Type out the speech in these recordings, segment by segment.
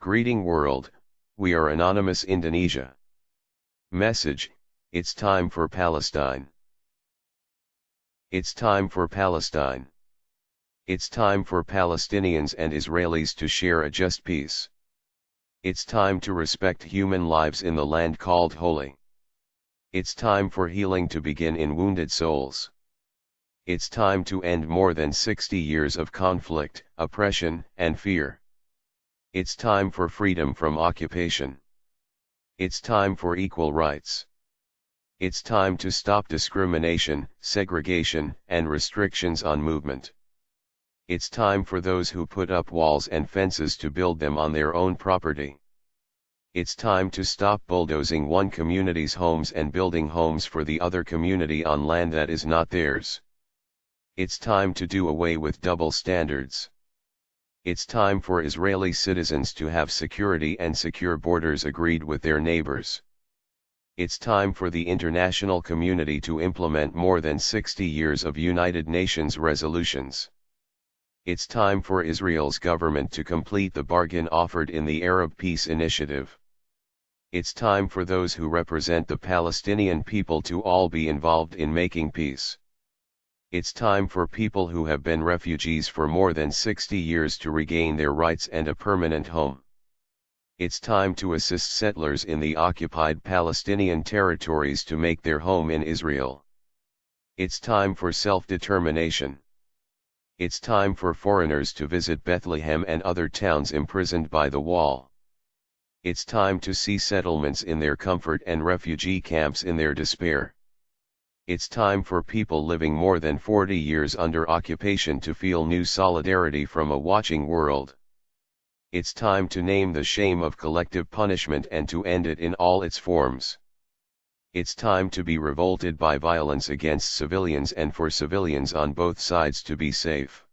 Greeting world, we are Anonymous Indonesia. Message, it's time for Palestine. It's time for Palestine. It's time for Palestinians and Israelis to share a just peace. It's time to respect human lives in the land called holy. It's time for healing to begin in wounded souls. It's time to end more than 60 years of conflict, oppression, and fear. It's time for freedom from occupation. It's time for equal rights. It's time to stop discrimination, segregation, and restrictions on movement. It's time for those who put up walls and fences to build them on their own property. It's time to stop bulldozing one community's homes and building homes for the other community on land that is not theirs. It's time to do away with double standards. It's time for Israeli citizens to have security and secure borders agreed with their neighbors. It's time for the international community to implement more than 60 years of United Nations resolutions. It's time for Israel's government to complete the bargain offered in the Arab Peace Initiative. It's time for those who represent the Palestinian people to all be involved in making peace. It's time for people who have been refugees for more than 60 years to regain their rights and a permanent home. It's time to assist settlers in the occupied Palestinian territories to make their home in Israel. It's time for self-determination. It's time for foreigners to visit Bethlehem and other towns imprisoned by the wall. It's time to see settlements in their comfort and refugee camps in their despair. It's time for people living more than 40 years under occupation to feel new solidarity from a watching world. It's time to name the shame of collective punishment and to end it in all its forms. It's time to be revolted by violence against civilians and for civilians on both sides to be safe.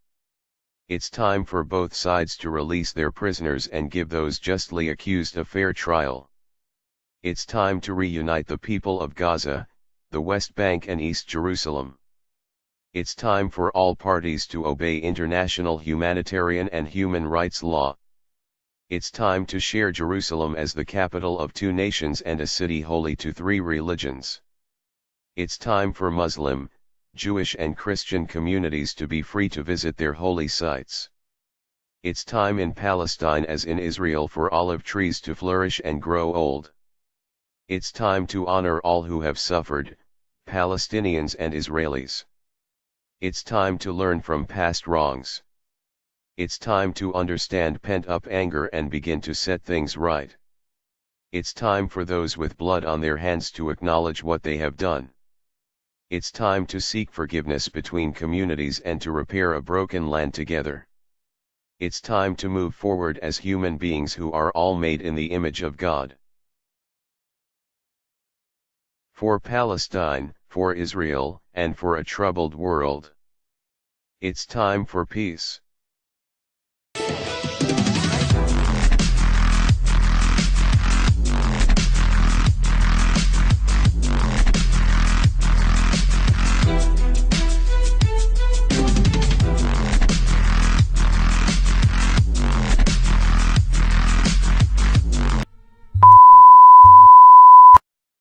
It's time for both sides to release their prisoners and give those justly accused a fair trial. It's time to reunite the people of Gaza, the West Bank and East Jerusalem. It's time for all parties to obey international humanitarian and human rights law. It's time to share Jerusalem as the capital of two nations and a city holy to three religions. It's time for Muslim, Jewish and Christian communities to be free to visit their holy sites. It's time in Palestine as in Israel for olive trees to flourish and grow old. It's time to honor all who have suffered, Palestinians and Israelis. It's time to learn from past wrongs. It's time to understand pent-up anger and begin to set things right. It's time for those with blood on their hands to acknowledge what they have done. It's time to seek forgiveness between communities and to repair a broken land together. It's time to move forward as human beings who are all made in the image of God. For Palestine, for Israel, and for a troubled world. It's time for peace.